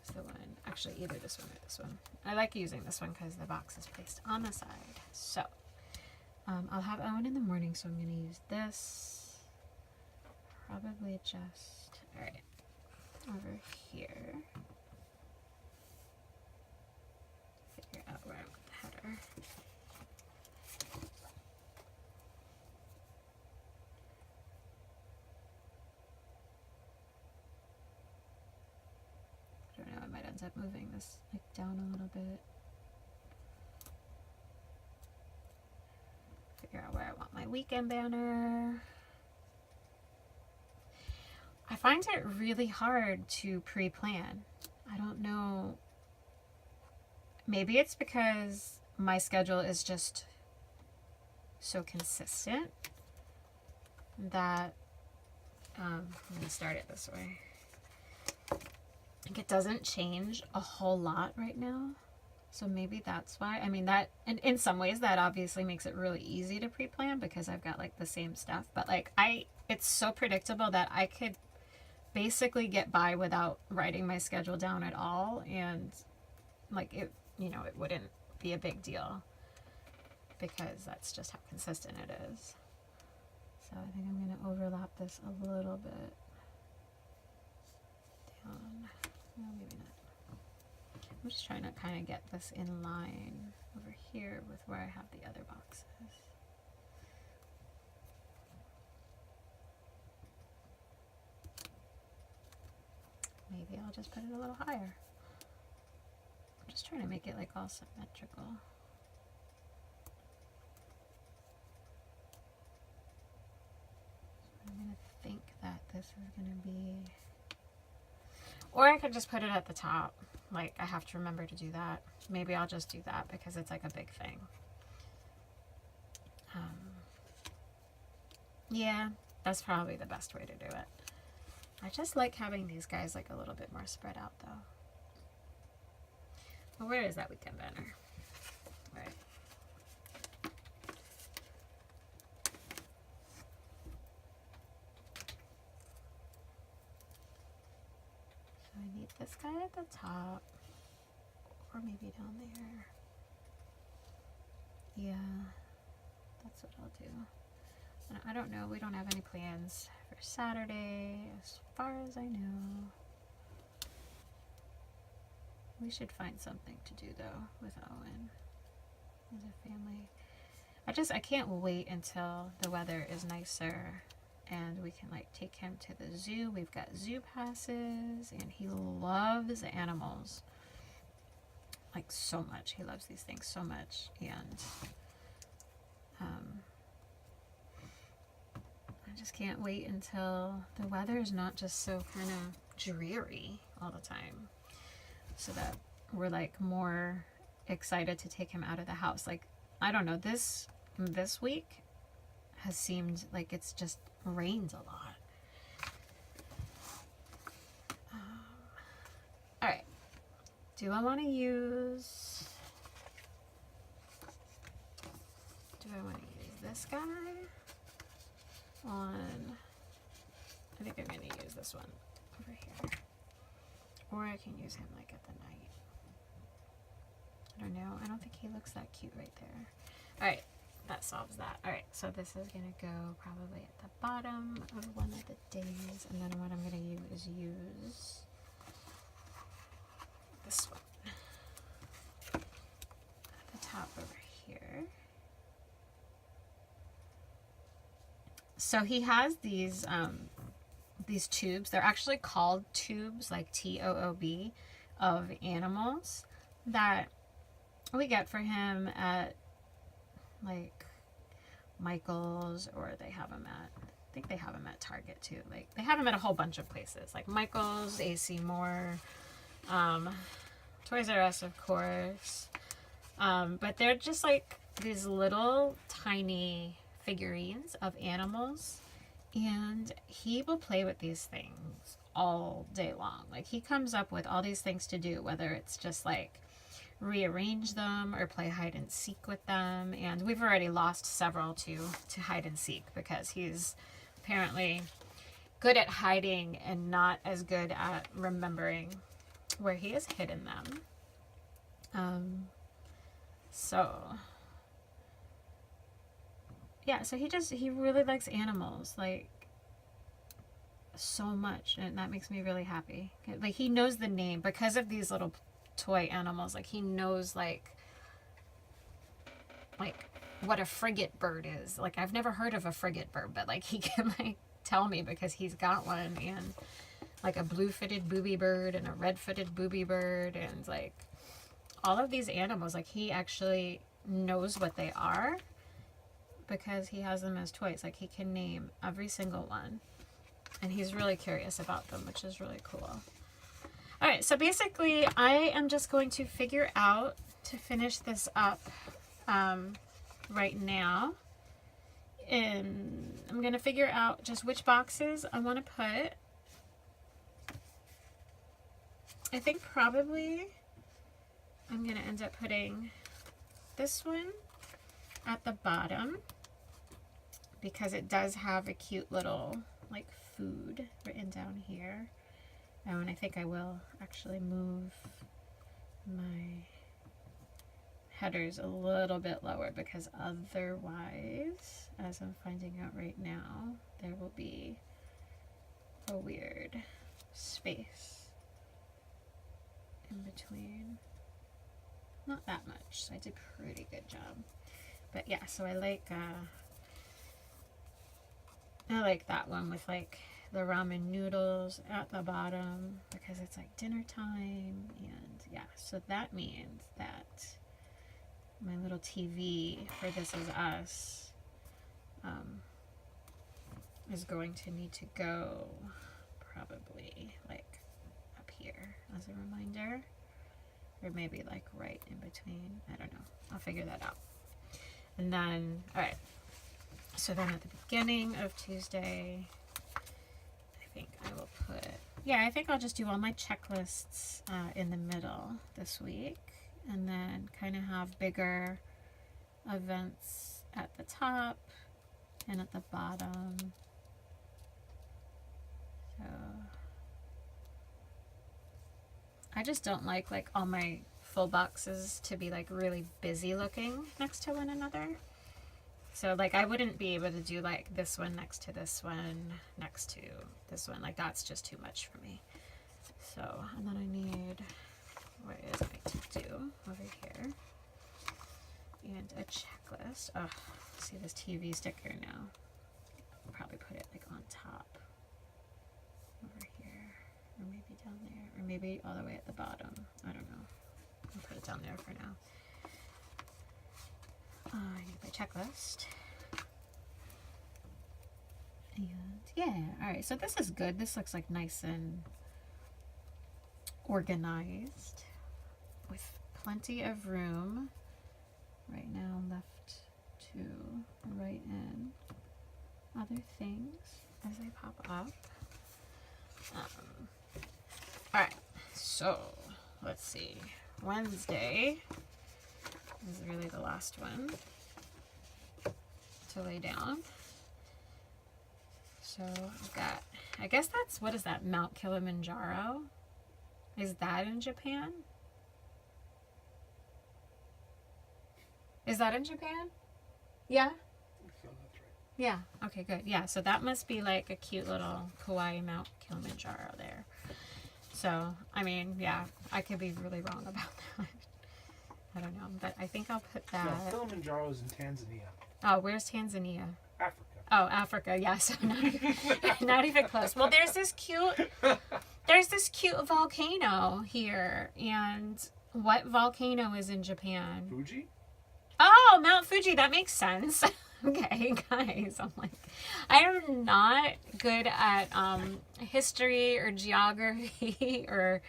is the one, actually either this one or this one. I like using this one because the box is placed on the side. So I'll have Owen in the morning, so I'm going to use this. Probably just, all right, over here. Figure out where I want the header. I don't know, I might end up moving this like down a little bit. Figure out where I want my weekend banner. I find it really hard to pre-plan. I don't know. Maybe it's because my schedule is just so consistent that I'm gonna start it this way. Like it doesn't change a whole lot right now. So maybe that's why. I mean, that, and in some ways that obviously makes it really easy to pre-plan because I've got like the same stuff, but like it's so predictable that I could basically get by without writing my schedule down at all, and like it, you know, it wouldn't be a big deal because that's just how consistent it is. So I think I'm going to overlap this a little bit down. No, maybe not. I'm just trying to kind of get this in line over here with where I have the other boxes. Maybe I'll just put it a little higher. I'm just trying to make it like all symmetrical. So I'm going to think that this is going to be, or I could just put it at the top. Like I have to remember to do that. Maybe I'll just do that because it's like a big thing. Yeah, that's probably the best way to do it. I just like having these guys like a little bit more spread out though. Well, where is that weekend banner? Right. So I need this guy at the top, or maybe down there. Yeah, that's what I'll do. And I don't know, we don't have any plans for Saturday as far as I know. We should find something to do though with Owen as a family. I can't wait until the weather is nicer and we can like take him to the zoo. We've got zoo passes and he loves animals like so much. He loves these things so much, and I just can't wait until the weather is not just so kind of dreary all the time, so that we're like more excited to take him out of the house. Like, I don't know, this week has seemed like it's just rains a lot. All right, do I want to use this guy on, I think I'm going to use this one over here, or I can use him like at the night. I don't know, I don't think he looks that cute right there. All right, that solves that. All right, so this is going to go probably at the bottom of one of the days, and then what I'm going to use is this one at the top over here. So he has these tubes. They're actually called tubes, like TOOB, of animals that we get for him at like Michael's, or they have them at, I think they have them at Target too. Like they have them at a whole bunch of places, like Michael's, AC Moore, Toys R Us, of course. But they're just like these little tiny figurines of animals, and he will play with these things all day long. Like, he comes up with all these things to do, whether it's just like rearrange them or play hide and seek with them. And we've already lost several to hide and seek because he's apparently good at hiding and not as good at remembering where he has hidden them. So yeah, so he really likes animals, like, so much, and that makes me really happy. Like, he knows the name because of these little toy animals. Like, he knows like what a frigate bird is. Like, I've never heard of a frigate bird, but like, he can like tell me because he's got one. And like a blue-footed booby bird and a red-footed booby bird, and like all of these animals, like, he actually knows what they are because he has them as toys. Like, he can name every single one, and he's really curious about them, which is really cool. All right, so basically I am just going to figure out to finish this up right now, and I'm going to figure out just which boxes I want to put. I think probably I'm going to end up putting this one at the bottom because it does have a cute little like food written down here. Oh, and I think I will actually move my headers a little bit lower because otherwise, as I'm finding out right now, there will be a weird space in between. Not that much, so I did a pretty good job. But yeah, so I like that one with like the ramen noodles at the bottom because it's like dinner time. And yeah, so that means that my little TV for This Is Us is going to need to go probably like up here as a reminder, or maybe like right in between. I don't know, I'll figure that out. And then, all right, so then at the beginning of Tuesday, I think I will put, I think I'll just do all my checklists in the middle this week, and then kind of have bigger events at the top and at the bottom. So I just don't like all my full boxes to be like really busy looking next to one another. So like I wouldn't be able to do like this one next to this one next to this one. Like, that's just too much for me. So, and then I need, what is my to-do over here? And a checklist. Oh, see this TV sticker now. I'll probably put it like on top over here, or maybe down there, or maybe all the way at the bottom. I don't know. I'll put it down there for now. I need my checklist. And yeah, alright, so this is good. This looks like nice and organized with plenty of room right now left to write in other things as they pop up. Alright, so let's see. Wednesday is really the last one to lay down. So I've got, I guess that's, what is that, Mount Kilimanjaro? Is that in Japan? Is that in Japan? Yeah? So that's right. Yeah. Okay, good. Yeah, so that must be like a cute little Kauai Mount Kilimanjaro there. So, I mean, yeah, I could be really wrong about that. I don't know, but I think I'll put that. No, Kilimanjaro is in Tanzania. Oh, where's Tanzania? Africa. Oh, Africa. Yeah, so not even close. Well, there's this cute volcano here, and what volcano is in Japan? Fuji? Oh, Mount Fuji. That makes sense. Okay, guys, I'm like, I am not good at history or geography or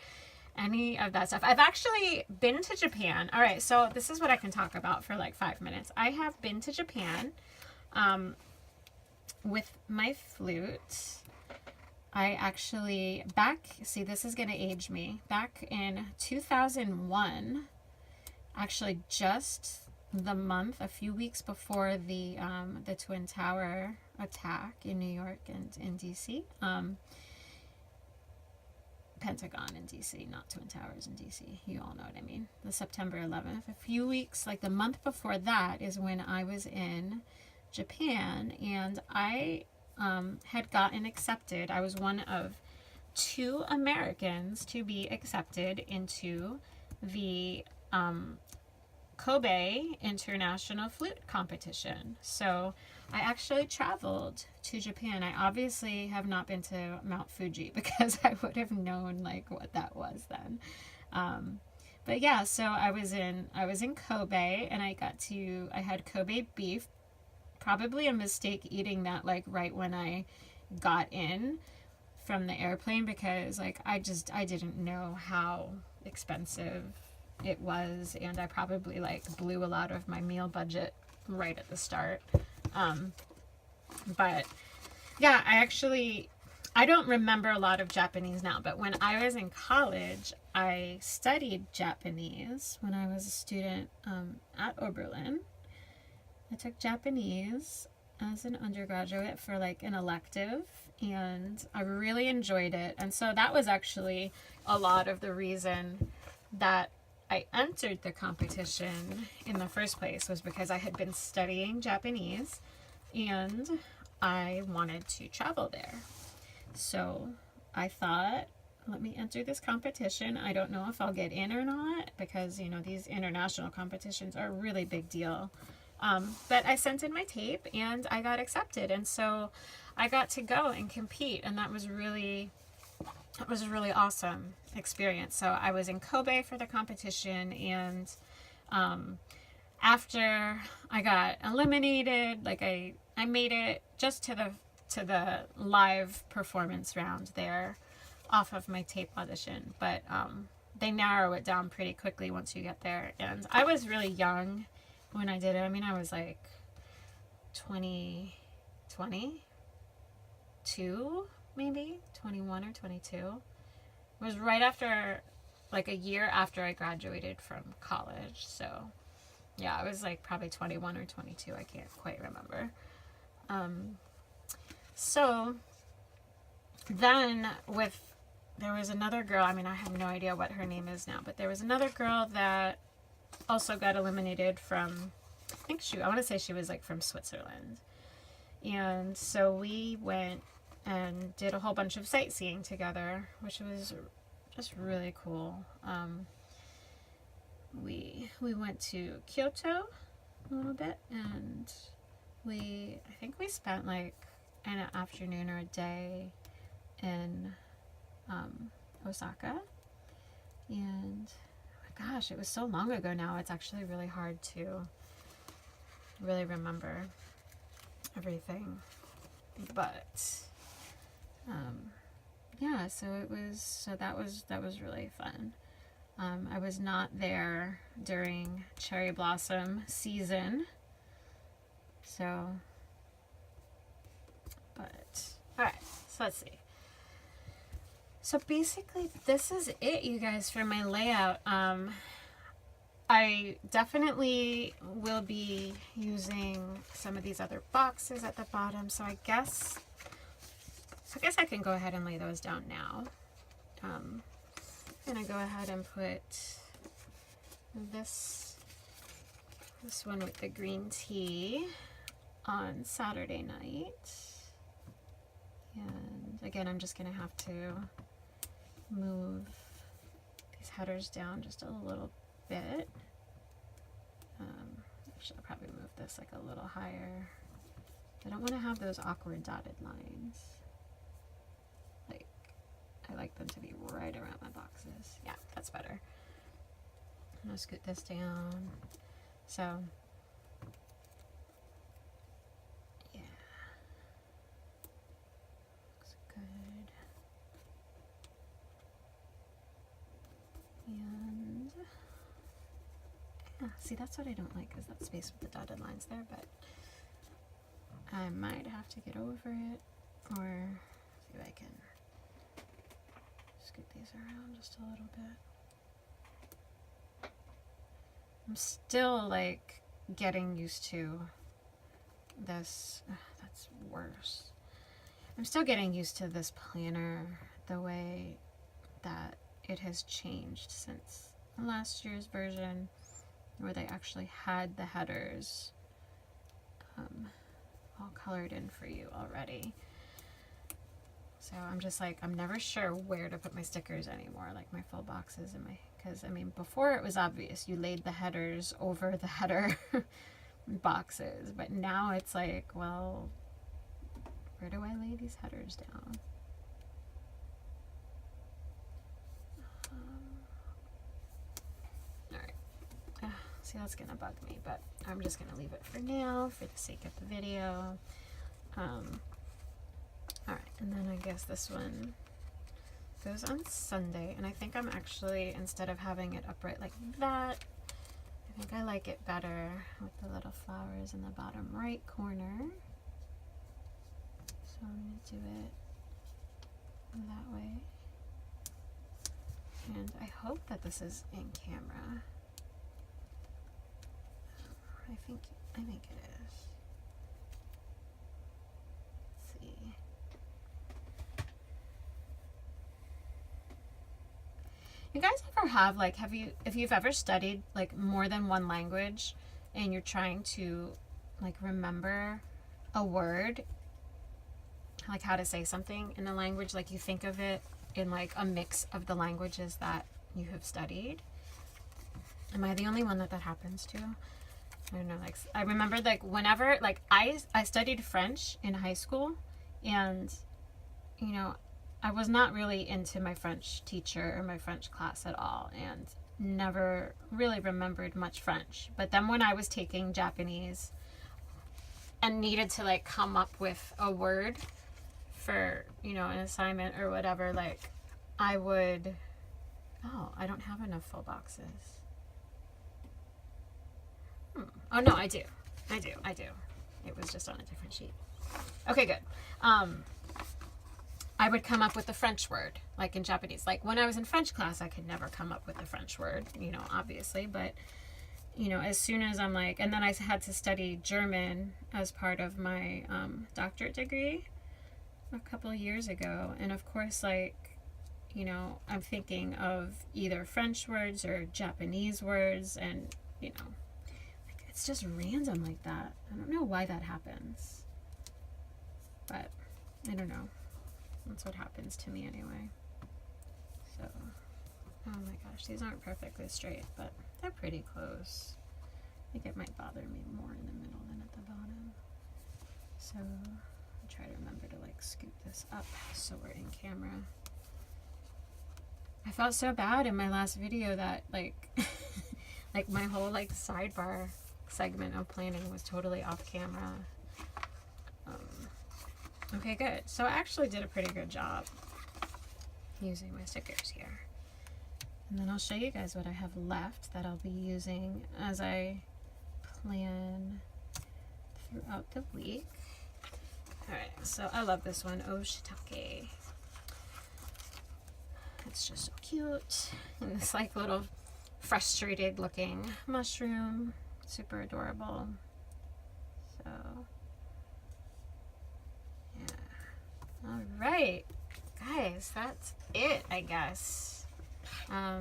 any of that stuff. I've actually been to Japan. All right, so this is what I can talk about for like 5 minutes. I have been to Japan with my flute. I actually, see, this is going to age me. Back in 2001, actually just the month, a few weeks before the Twin Tower attack in New York and in DC. Pentagon in DC, not Twin Towers in DC. You all know what I mean. The September 11th. A few weeks, like the month before that, is when I was in Japan, and I had gotten accepted. I was one of 2 Americans to be accepted into the Kobe International Flute Competition. So I actually traveled to Japan. I obviously have not been to Mount Fuji because I would have known like what that was then. But yeah, so I was in Kobe, and I had Kobe beef. Probably a mistake eating that like right when I got in from the airplane, because like I didn't know how expensive it was, and I probably like blew a lot of my meal budget right at the start. But yeah, I don't remember a lot of Japanese now, but when I was in college, I studied Japanese when I was a student at Oberlin. I took Japanese as an undergraduate for like an elective, and I really enjoyed it. And so that was actually a lot of the reason that I entered the competition in the first place, was because I had been studying Japanese and I wanted to travel there. So I thought, let me enter this competition. I don't know if I'll get in or not, because, you know, these international competitions are a really big deal. But I sent in my tape and I got accepted. And so I got to go and compete. And that was a really awesome experience. So I was in Kobe for the competition, and after I got eliminated, like I made it just to the live performance round there off of my tape audition. But they narrow it down pretty quickly once you get there. And I was really young when I did it. I mean, I was like 22, maybe 21 or 22. It was right after, like a year after I graduated from college. So yeah, I was like probably 21 or 22. I can't quite remember. So then there was another girl. I mean, I have no idea what her name is now, but there was another girl that also got eliminated from, I want to say she was like from Switzerland. And so we went and did a whole bunch of sightseeing together, which was just really cool. We went to Kyoto a little bit, and I think we spent like an afternoon or a day in Osaka. And gosh, it was so long ago now, it's actually really hard to really remember everything. But yeah, so that was really fun. I was not there during cherry blossom season, so, but all right, so let's see. So basically, this is it, you guys, for my layout. I definitely will be using some of these other boxes at the bottom, so I guess I can go ahead and lay those down now. I'm gonna go ahead and put this one with the green tea on Saturday night. And again, I'm just gonna have to move these headers down just a little bit. Actually, I'll probably move this like a little higher. I don't want to have those awkward dotted lines. Like, I like them to be right around my boxes. Yeah, that's better. I'm gonna scoot this down. So, yeah. Looks good. see, that's what I don't like, is that space with the dotted lines there, but I might have to get over it, or see if I can scoot these around just a little bit. I'm still like getting used to this. Ugh, that's worse. I'm still getting used to this planner, the way that it has changed since last year's version, where they actually had the headers all colored in for you already. So I'm just like, I'm never sure where to put my stickers anymore, like my full boxes and my, because I mean, before it was obvious, you laid the headers over the header boxes, but now it's like, well, where do I lay these headers down? Alright. See, that's gonna bug me, but I'm just gonna leave it for now for the sake of the video. Alright, and then I guess this one goes on Sunday, and I think I'm actually, instead of having it upright like that, I think I like it better with the little flowers in the bottom right corner. So I'm going to do it that way. And I hope that this is in camera. I think it is. Let's see. You guys ever have, like, if you've ever studied like more than one language and you're trying to like remember a word, like how to say something in the language, like you think of it in like a mix of the languages that you have studied? Am I the only one that happens to? I don't know, like I remember like whenever, like I studied French in high school, and you know, I was not really into my French teacher or my French class at all, and never really remembered much French. But then when I was taking Japanese and needed to like come up with a word for, you know, an assignment or whatever, like I would, oh, I don't have enough full boxes. Oh no, I do. It was just on a different sheet. Okay, good. I would come up with a French word, like in Japanese. Like when I was in French class, I could never come up with a French word, you know, obviously. But, you know, as soon as I'm like, and then I had to study German as part of my doctorate degree a couple of years ago. And of course, like, you know, I'm thinking of either French words or Japanese words, and, you know, like it's just random like that. I don't know why that happens, but I don't know. That's what happens to me anyway. So, oh my gosh, these aren't perfectly straight, but they're pretty close. I think it might bother me more in the middle than at the bottom. So, I'll try to remember to like scoot this up so we're in camera. I felt so bad in my last video that like, like my whole like sidebar segment of planning was totally off camera. Okay, good. So I actually did a pretty good job using my stickers here. And then I'll show you guys what I have left that I'll be using as I plan throughout the week. Alright, so I love this one, Oh Shiitake. It's just so cute. And this like little frustrated looking mushroom. Super adorable. So all right, guys, that's it, I guess. Now,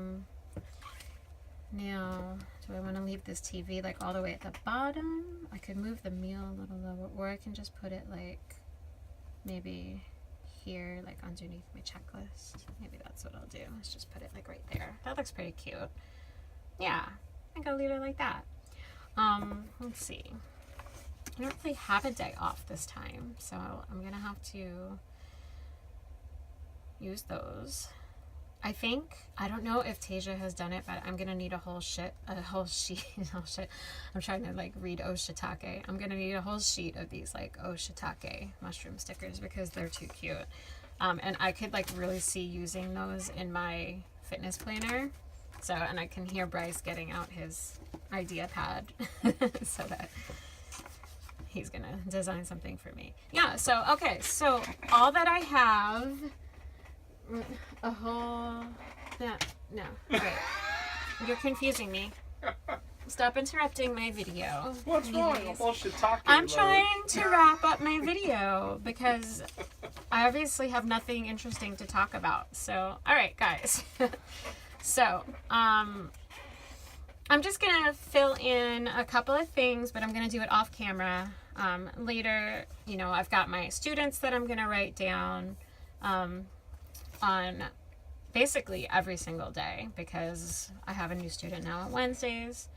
do I want to leave this TV like all the way at the bottom? I could move the meal a little lower, or I can just put it like maybe here, like underneath my checklist. Maybe that's what I'll do. Let's just put it like right there. That looks pretty cute. Yeah, I think I'll leave it like that. Let's see. I don't really have a day off this time, so I'm gonna have to use those. I think, I don't know if Tasia has done it, but I'm gonna need a whole sheet. I'm trying to like read Oh Shiitake. I'm gonna need a whole sheet of these like Oh Shiitake mushroom stickers because they're too cute. And I could like really see using those in my fitness planner. So, and I can hear Bryce getting out his idea pad so that he's gonna design something for me. Yeah, so okay, so all that I have, a whole, no, okay, you're confusing me. Stop interrupting my video. What's wrong? I'm trying to wrap up my video because I obviously have nothing interesting to talk about. So, all right, guys. So, I'm just gonna fill in a couple of things, but I'm gonna do it off camera. Later, you know, I've got my students that I'm gonna write down on basically every single day because I have a new student now on Wednesdays.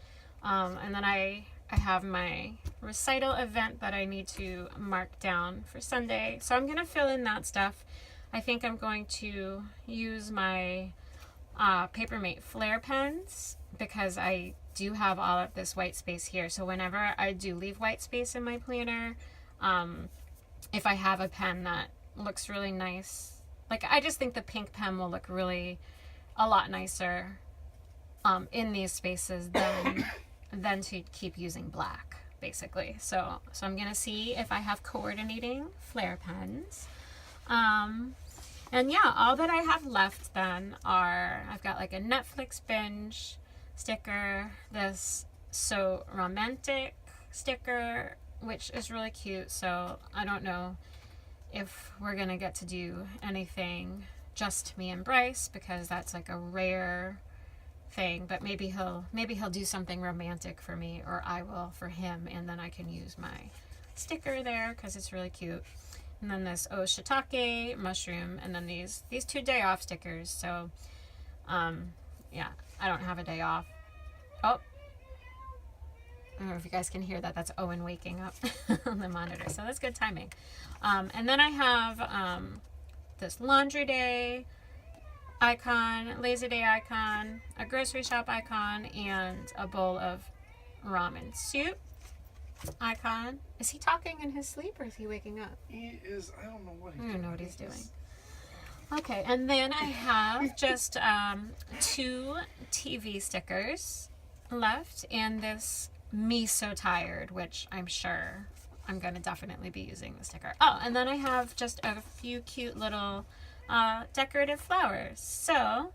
And then I have my recital event that I need to mark down for Sunday. So I'm going to fill in that stuff. I think I'm going to use my Papermate Flare pens because I do have all of this white space here. So whenever I do leave white space in my planner, if I have a pen that looks really nice, like I just think the pink pen will look really a lot nicer in these spaces than to keep using black, basically. So I'm gonna see if I have coordinating flare pens. And yeah, all that I have left then are, I've got like a Netflix binge sticker, this So Romantic sticker, which is really cute. So I don't know if we're gonna get to do anything just me and Bryce because that's like a rare thing, but maybe he'll do something romantic for me, or I will for him, and then I can use my sticker there because it's really cute. And then this shiitake mushroom, and then these 2 day off stickers. So yeah, I don't have a day off. Oh, I don't know if you guys can hear that. That's Owen waking up on the monitor, so that's good timing. And then I have this laundry day icon, lazy day icon, a grocery shop icon, and a bowl of ramen soup icon. Is he talking in his sleep or is he waking up? He is. I don't know what he's doing. I don't know what he's doing. Okay, and then I have just 2 TV stickers left, and this Me So Tired, which I'm sure I'm going to definitely be using the sticker. Oh, and then I have just a few cute little decorative flowers. So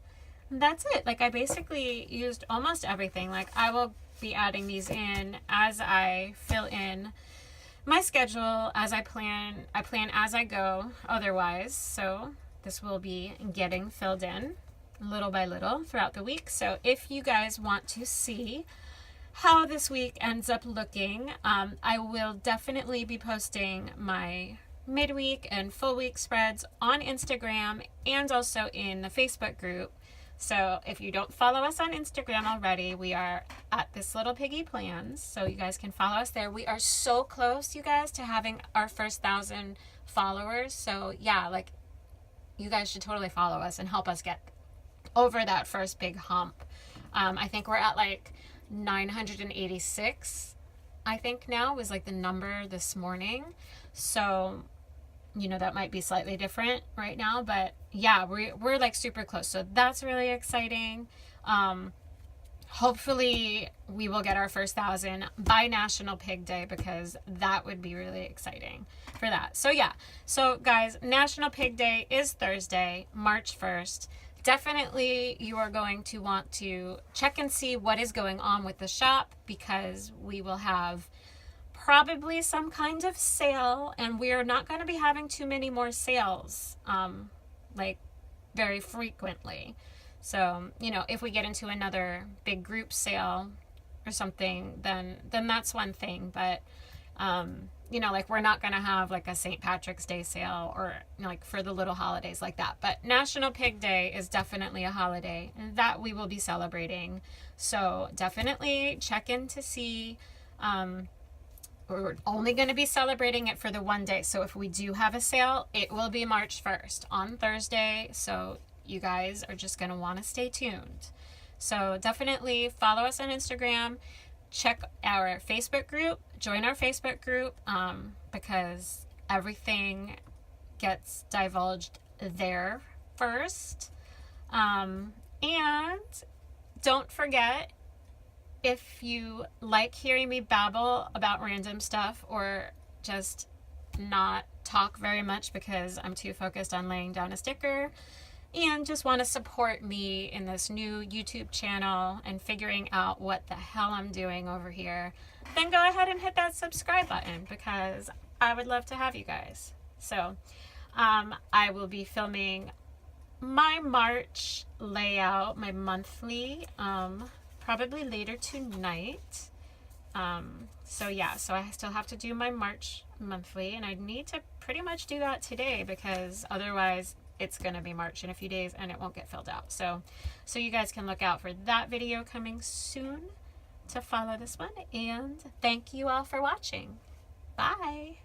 that's it. Like I basically used almost everything. Like I will be adding these in as I fill in my schedule, as I plan as I go otherwise. So this will be getting filled in little by little throughout the week. So if you guys want to see how this week ends up looking, I will definitely be posting my midweek and full week spreads on Instagram and also in the Facebook group. So if you don't follow us on Instagram already, we are at This Little Piggy Plans, so you guys can follow us there. We are so close, you guys, to having our first 1,000 followers. So yeah, like you guys should totally follow us and help us get over that first big hump. I think we're at like 986, I think now was like the number this morning. So you know, that might be slightly different right now, but yeah, we're like super close. So that's really exciting. Hopefully we will get our first 1,000 by National Pig Day because that would be really exciting for that. So yeah, so guys, National Pig Day is Thursday, March 1st. Definitely you are going to want to check and see what is going on with the shop because we will have probably some kind of sale, and we're not going to be having too many more sales like very frequently. So you know, if we get into another big group sale or something, then that's one thing, but you know, like we're not going to have like a St. Patrick's Day sale or you know, like for the little holidays like that. But National Pig Day is definitely a holiday that we will be celebrating, so definitely check in to see. We're only going to be celebrating it for the one day. So if we do have a sale, it will be March 1st on Thursday. So you guys are just going to want to stay tuned. So definitely follow us on Instagram, check our Facebook group, join our Facebook group, because everything gets divulged there first. And don't forget, if you like hearing me babble about random stuff or just not talk very much because I'm too focused on laying down a sticker and just want to support me in this new YouTube channel and figuring out what the hell I'm doing over here, then go ahead and hit that subscribe button because I would love to have you guys. So I will be filming my March layout, my monthly, probably later tonight. So yeah, so I still have to do my March monthly, and I need to pretty much do that today because otherwise it's going to be March in a few days and it won't get filled out. So you guys can look out for that video coming soon to follow this one, and thank you all for watching. Bye.